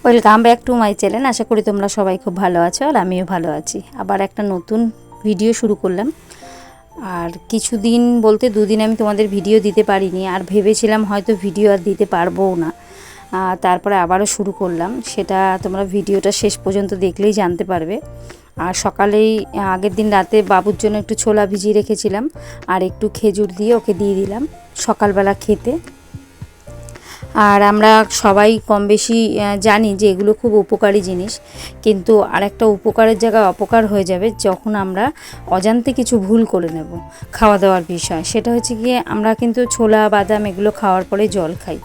Welcome back to my channel. আশা করি তোমরা সবাই খুব ভালো আছো আর আমিও ভালো আছি। আবার একটা নতুন ভিডিও শুরু করলাম। আর কিছুদিন বলতে দুদিন আমি তোমাদের ভিডিও দিতে পারিনি, আর ভেবেছিলাম হয়তো ভিডিও আর দিতে পারবোও না। তারপরে আবারও শুরু করলাম, সেটা তোমরা ভিডিওটা শেষ পর্যন্ত দেখলেই জানতে পারবে। আর সকালেই আগের দিন রাতে বাবুর জন্য একটু ছোলা ভিজিয়ে রেখেছিলাম, আর একটু খেজুর দিয়ে ওকে দিয়ে দিলাম সকালবেলা খেতে। আর আমরা সবাই কম বেশি জানি যে এগুলো খুব উপকারী জিনিস, কিন্তু আরেকটা উপকারের জায়গায় অপকার হয়ে যাবে যখন আমরা অজান্তে কিছু ভুল করে নেব খাওয়া দাওয়ার বিষয়। সেটা হচ্ছে গিয়ে আমরা কিন্তু ছোলা বাদাম এগুলো খাওয়ার পরে জল খাই।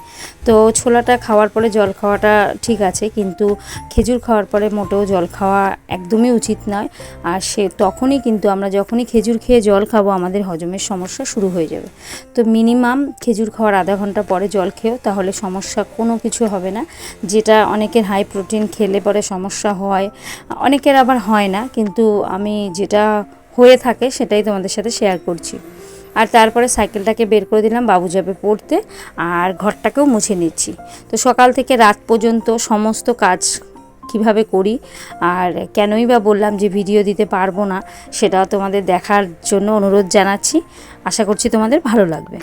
তো ছোলাটা খাওয়ার পরে জল খাওয়াটা ঠিক আছে, কিন্তু খেজুর খাওয়ার পরে মোটেও জল খাওয়া একদমই উচিত নয়। আর তখনই কিন্তু আমরা যখনই খেজুর খেয়ে জল খাবো আমাদের হজমের সমস্যা শুরু হয়ে যাবে। তো মিনিমাম খেজুর খাওয়ার আধা ঘন্টা পরে জল খেও, তাহলে সমস্যা কোনো কিছু হবে না। যেটা অনেকের হাই প্রোটিন খেলে পরে সমস্যা হয়, অনেকের আবার হয় না, কিন্তু আমি যেটা হয়ে থাকে সেটাই তোমাদের সাথে শেয়ার করছি। আর তারপরে সাইকেলটাকে বের করে দিলাম, বাবু যাবে পড়তে, আর ঘরটাকেও মুছে নিচ্ছি। তো সকাল থেকে রাত পর্যন্ত সমস্ত কাজ কিভাবে করি আর কেনই বা বললাম যে ভিডিও দিতে পারবো না, সেটা তোমাদের দেখার জন্য অনুরোধ জানাচ্ছি। আশা করছি তোমাদের ভালো লাগবে।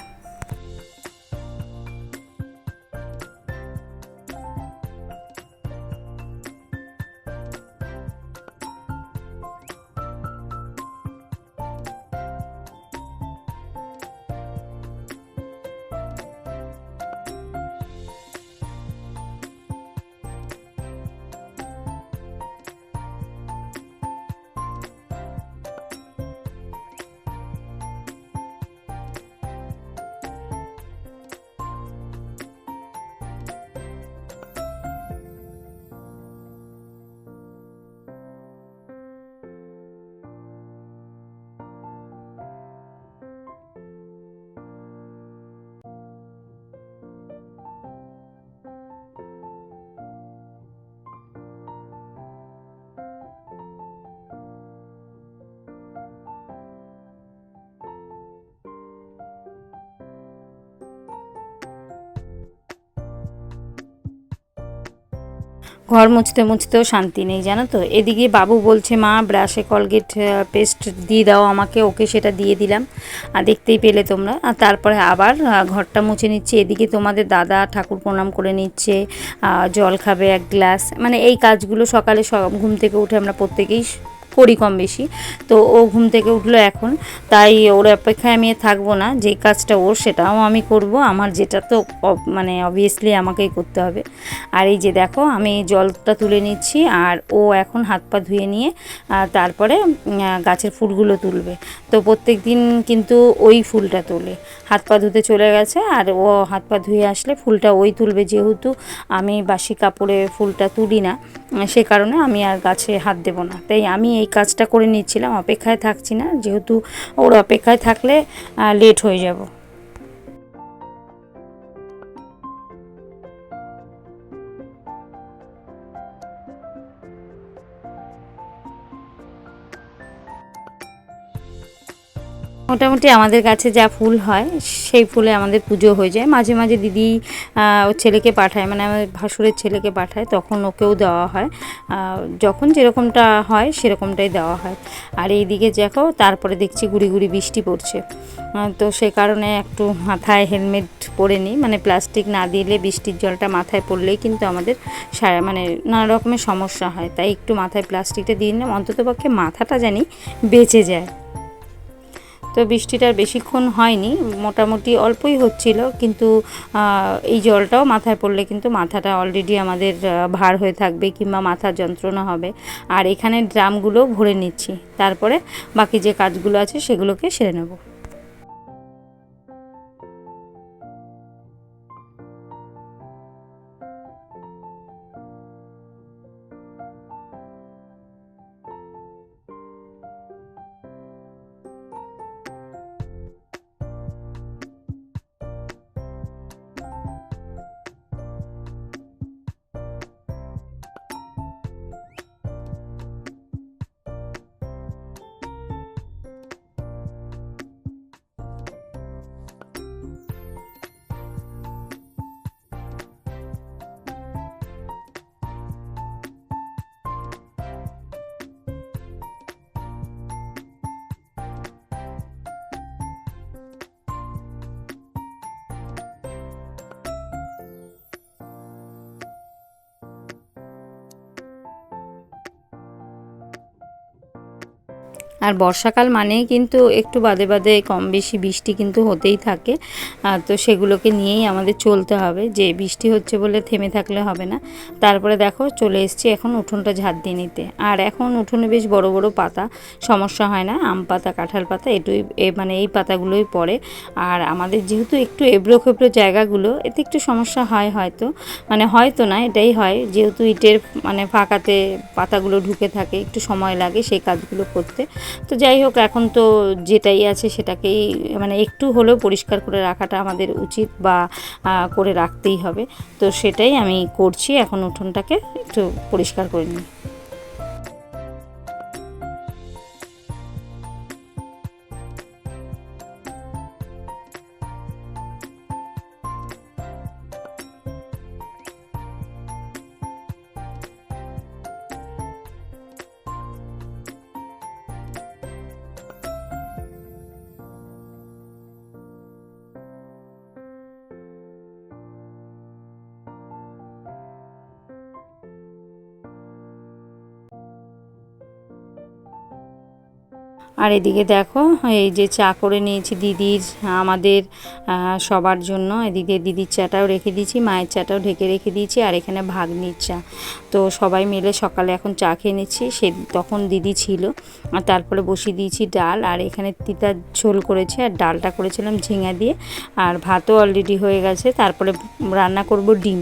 ঘর মুছতে মুছতেও শান্তি নেই, জানো তো। এদিকে বাবু বলছে মা ব্রাশে কলগেট পেস্ট দিয়ে দাও আমাকে, ওকে সেটা দিয়ে দিলাম, আর দেখতেই পেলে তোমরা। আর তারপরে আবার ঘরটা মুছে নিচ্ছে। এদিকে তোমাদের দাদা ঠাকুর প্রণাম করে নিচ্ছে, জল খাবে এক গ্লাস, মানে এই কাজগুলো সকালে ঘুম থেকে উঠে আমরা প্রত্যেকেই করি কম বেশি। তো ও ঘুম থেকে উঠলো এখন, তাই ওর অপেক্ষায় আমি থাকবো না, যে কাজটা ওর সেটাও আমি করব, আমার যেটা তো মানে অবভিয়াসলি আমাকেই করতে হবে। আর এই যে দেখো আমি জলটা তুলে নিচ্ছি, আর ও এখন হাত পা ধুয়ে নিয়ে তারপরে গাছের ফুলগুলো তুলবে। তো প্রত্যেক দিন কিন্তু ওই ফুলটা তোলে, হাত পা ধুতে চলে গেছে, আর ও হাত পা ধুয়ে আসলে ফুলটা ওই তুলবে। যেহেতু আমি বাসি কাপড়ে ফুলটা তুলি না, সে কারণে আমি আর গাছে হাত দেব না, তাই আমি এই কাজটা করে নিচ্ছিলাম, অপেক্ষায় থাকছি না, যেহেতু ওর অপেক্ষায় থাকলে লেট হয়ে যাব। মোটামুটি আমাদের কাছে যা ফুল হয় সেই ফুলে আমাদের পুজো হয়ে যায়। মাঝে মাঝে দিদি ওর ছেলেকে পাঠায়, মানে আমার ভাসুরের ছেলেকে পাঠায়, তখন ওকেও দেওয়া হয়। যখন যেরকমটা হয় সেরকমটাই দেওয়া হয়। আর এইদিকে দেখো তারপরে দেখছি গুড়ি গুড়ি বৃষ্টি পড়ছে, তো সে কারণে একটু মাথায় হেলমেট পরে নিই, মানে প্লাস্টিক না দিলে বৃষ্টির জলটা মাথায় পড়লেই কিন্তু আমাদের মানে নানা রকমের সমস্যা হয়, তাই একটু মাথায় প্লাস্টিকটা দিয়ে নিলাম, অন্ততপক্ষে মাথাটা জানি বেঁচে যায়। তো বৃষ্টিটার বেশিক্ষণ হয়নি, মোটামুটি অল্পই হচ্ছিল, কিন্তু এই জলটাও মাথায় পড়লে কিন্তু মাথাটা অলরেডি আমাদের ভার হয়ে থাকবে, কিংবা মাথার যন্ত্রণা হবে। আর এখানে ড্রামগুলো ভরে নিচ্ছি, তারপরে বাকি যে কাজগুলো আছে সেগুলোকে সেরে নেব। আর বর্ষাকাল মানেই কিন্তু একটু বাদে বাদে কম বেশি বৃষ্টি কিন্তু হতেই থাকে। তো সেগুলোকে নিয়েই আমাদের চলতে হবে, যে বৃষ্টি হচ্ছে বলে থেমে থাকলে হবে না। তারপরে দেখো চলে এসেছি এখন উঠোনটা ঝাড় দিয়ে নিতে। আর এখন উঠোনে বেশ বড় বড় পাতা, সমস্যা হয় না, আম পাতা কাঁঠাল পাতা এটুই মানে এই পাতাগুলোই পড়ে। আর আমাদের যেহেতু একটু এবড়ো খেবড়ো জায়গাগুলো, এতে একটু সমস্যা হয় হয়তো, মানে হয়তো না এটাই হয়, যেহেতু ইটের মানে ফাঁকাতে পাতাগুলো ঢুকে থাকে, একটু সময় লাগে সেই কাজগুলো করতে। তো যাই হোক, এখন তো যেটাই আছে সেটাকেই মানে একটু হলেও পরিষ্কার করে রাখাটা আমাদের উচিত, বা করে রাখতেই হবে। তো সেটাই আমি করছি, এখন উঠোনটাকে একটু পরিষ্কার করে নিই। আর এদিকে দেখো এই যে চা করে নিয়েছি দিদির, আমাদের সবার জন্য। এদিকে দিদির চাটাও রেখে দিয়েছি, মায়ের চাটাও ঢেকে রেখে দিয়েছি, আর এখানে ভাগ্নির চা। তো সবাই মিলে সকালে এখন চা খেয়ে নিচ্ছি। তখন দিদি ছিল। আর তারপরে বসিয়ে দিয়েছি ডাল, আর এখানে তিতার ঝোল করেছি, আর ডালটা করেছিলাম ঝিঙা দিয়ে, আর ভাতও অলরেডি হয়ে গেছে। তারপরে রান্না করব ডিম।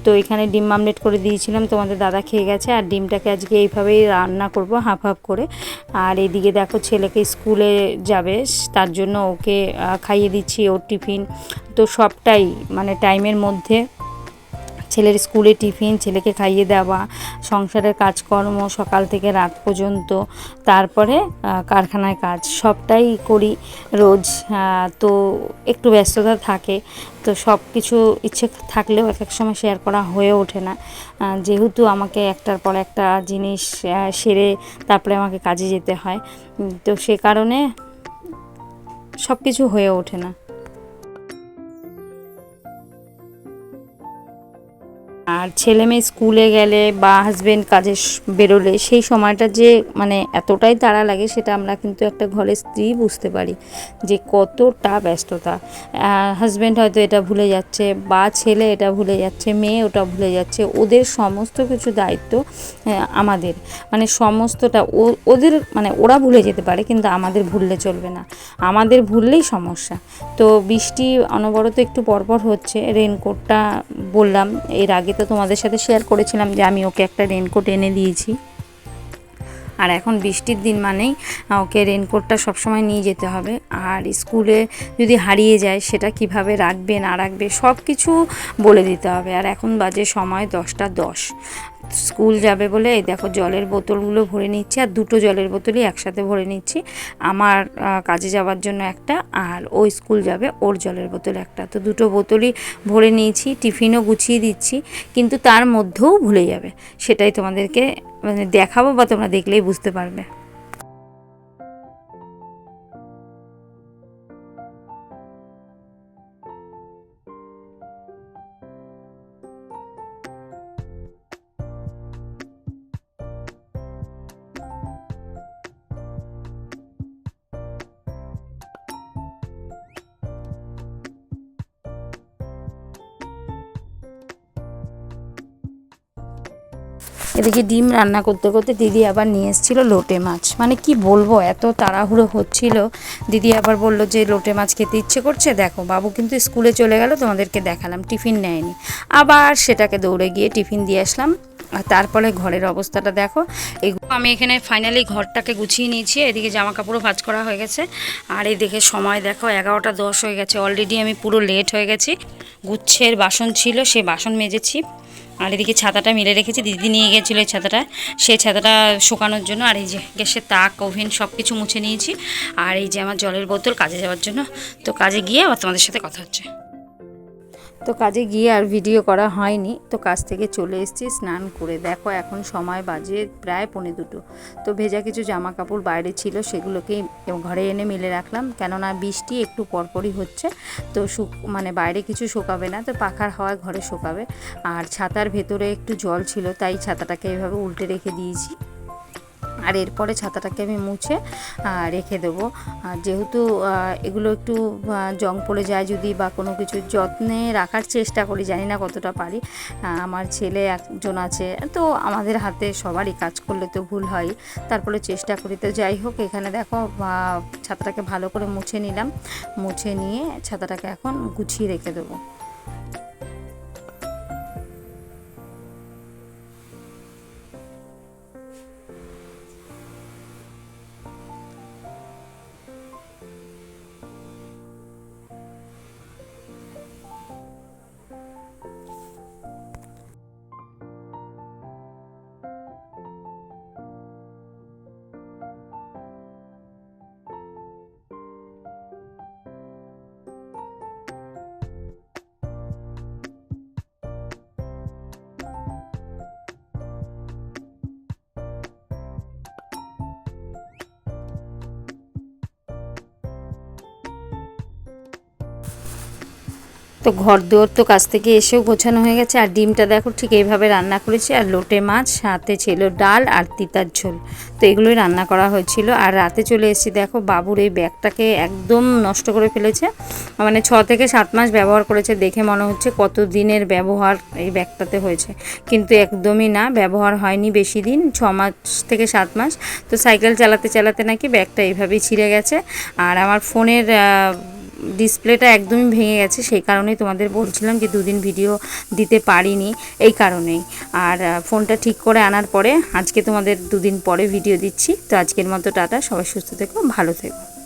তো এখানে ডিম আমলেট করে দিয়েছিলাম, তোমাদের দাদা খেয়ে গেছে। আর ডিমটাকে আজকে এইভাবেই রান্না করব, হাফ হাফ করে। আর এদিকে দেখো ছেলেকে স্কুলে যাবে, তার জন্য ওকে খাইয়ে দিচ্ছি, ওর টিফিন। তো সবটাই মানে টাইমের মধ্যে, ছেলের স্কুলে টিফিন, ছেলেকে খাইয়ে দেওয়া, সংসারের কাজকর্ম সকাল থেকে রাত পর্যন্ত, তারপরে কারখানায় কাজ, সবটাই করি রোজ। তো একটু ব্যস্ততা থাকে, তো সব কিছু ইচ্ছে থাকলেও এক এক সময় শেয়ার করা হয়ে ওঠে না, যেহেতু আমাকে একটার পর একটা জিনিস সেরে তারপরে আমাকে কাজে যেতে হয়। তো সে কারণে সব কিছু হয়ে ওঠে না। আর ছেলে মেয়ে স্কুলে গেলে বা হাজবেন্ড কাজে বেরোলে সেই সময়টা যে মানে এতটাই তাড়া লাগে, সেটা আমরা কিন্তু একটা ঘরের স্ত্রী বুঝতে পারি যে কতটা ব্যস্ততা। হাজবেন্ড হয়তো এটা ভুলে যাচ্ছে, বা ছেলে এটা ভুলে যাচ্ছে, মেয়ে ওটা ভুলে যাচ্ছে, ওদের সমস্ত কিছু দায়িত্ব আমাদের, মানে সমস্তটা ওদের মানে ওরা ভুলে যেতে পারে, কিন্তু আমাদের ভুললে চলবে না, আমাদের ভুললেই সমস্যা। তো বৃষ্টি অনবরত একটু পরপর হচ্ছে। রেনকোটটা বললাম এর আগে, তো তোমাদের সাথে শেয়ার করেছিলাম যে আমি ওকে একটা রেনকোট এনে দিয়েছি। আর এখন বৃষ্টির দিন মানেই ওকে রেনকোটটা সবসময় নিয়ে যেতে হবে। আর স্কুলে যদি হারিয়ে যায় সেটা কিভাবে রাখবে না রাখবে সব কিছু বলে দিতে হবে। আর এখন বাজে সময় 10টা 10, স্কুল যাবে বলে এই দেখো জলের বোতলগুলো ভরে নিচ্ছি, আর দুটো জলের বোতলই একসাথে ভরে নিচ্ছি। আমার কাজে যাওয়ার জন্য একটা, আর ও স্কুল যাবে ওর জলের বোতল একটা। তো দুটো বোতলই ভরে নিয়েছি, টিফিনও গুছিয়ে দিচ্ছি, কিন্তু তার মধ্যেও ভুলে যাবে। সেটাই তোমাদেরকে মানে দেখাবো, বা তোমরা দেখলেই বুঝতে পারবে। এদিকে ডিম রান্না করতে করতে দিদি আবার নিয়ে এসেছিলো লোটে মাছ। মানে কি বলবো, এত তাড়াহুড়ো হচ্ছিল। দিদি আবার বলল যে লোটে মাছ খেতে ইচ্ছে করছে। দেখো বাবু কিন্তু স্কুলে চলে গেল, তোমাদেরকে দেখালাম টিফিন নেয়নি, আবার সেটাকে দৌড়ে গিয়ে টিফিন দিয়ে আসলাম। আর তারপরে ঘরের অবস্থাটা দেখো। আমি এখানে ফাইনালি ঘরটাকে গুছিয়ে নিয়েছি। এদিকে জামা কাপড়ও ভাঁজ করা হয়ে গেছে। আর এই দেখে সময় দেখো 11টা 10 হয়ে গেছে। অলরেডি আমি পুরো লেট হয়ে গেছি। গুচ্ছের বাসন ছিল, সে বাসন মেজেছি। আর এদিকে ছাতাটা মেলে রেখেছি, দিদি নিয়ে গিয়েছিলো এই ছাতাটা, সেই ছাতাটা শুকানোর জন্য। আর এই যে গ্যাসের তাক, ওভেন সব কিছু মুছে নিয়েছি। আর এই যে আমার জলের বোতল কাজে যাওয়ার জন্য। তো কাজে গিয়ে আবার তোমাদের সাথে কথা হচ্ছে। তো কাজে গিয়ে আর ভিডিও করা হয়নি। তো কাজ থেকে চলে এসেছি স্নান করে। দেখো এখন সময় বাজে প্রায় 1:45। তো ভেজা কিছু জামা কাপড় বাইরে ছিল, সেগুলোকেই ঘরে এনে মেলে রাখলাম, কেননা বৃষ্টি একটু পরপরই হচ্ছে। তো মানে বাইরে কিছু শুকাবে না, তো পাখার হাওয়ায় ঘরে শুকাবে। আর ছাতার ভেতরে একটু জল ছিল, তাই ছাতাটাকে এভাবে উল্টে রেখে দিয়েছি। আর এরপরে ছাতাটাকে আমি মুছে রেখে দেবো। আর যেহেতু এগুলো একটু জং পড়ে যায় যদি বা কোনো কিছু যত্নে রাখার চেষ্টা করি, জানি না কতটা পারি। আমার ছেলে একজন আছে, তো আমাদের হাতে সবারই কাজ করলে তো ভুল হয়, তারপরে চেষ্টা করি। তো যাই হোক, এখানে দেখো ছাতাটাকে ভালো করে মুছে নিলাম, মুছে নিয়ে ছাতাটাকে এখন গুছিয়ে রেখে দেবো। তো ঘর দুয়ার তো কাছ থেকে এসেও গোছানো হয়ে গেছে। আর ডিমটা দেখো ঠিক এইভাবে রান্না করেছি, আর লোটে মাছ সাথে ছিল ডাল আর তিতার ঝোল, তো এগুলোই রান্না করা হয়েছিল। আর রাতে চলে এসেছি, দেখো বাবুর এই ব্যাগটাকে একদম নষ্ট করে ফেলেছে, মানে 6 থেকে 7 মাস ব্যবহার করেছে, দেখে মনে হচ্ছে কত দিনের ব্যবহার এই ব্যাগটাতে হয়েছে, কিন্তু একদমই না, ব্যবহার হয়নি বেশি দিন, 6 মাস থেকে 7 মাস। তো সাইকেল চালাতে চালাতে নাকি ব্যাগটা এইভাবেই ছিঁড়ে গেছে। আর আমার ফোনের ডিসপ্লেটা একদমই ভেঙে গেছে, সেই কারণেই তোমাদের বলছিলাম যে 2 দিন ভিডিও দিতে পারিনি, এই কারণেই। আর ফোনটা ঠিক করে আনার পরে আজকে তোমাদের 2 দিন পরে ভিডিও দিচ্ছি। তো আজকের মতো টাটা, সবাই সুস্থ থেকো, ভালো থেকো।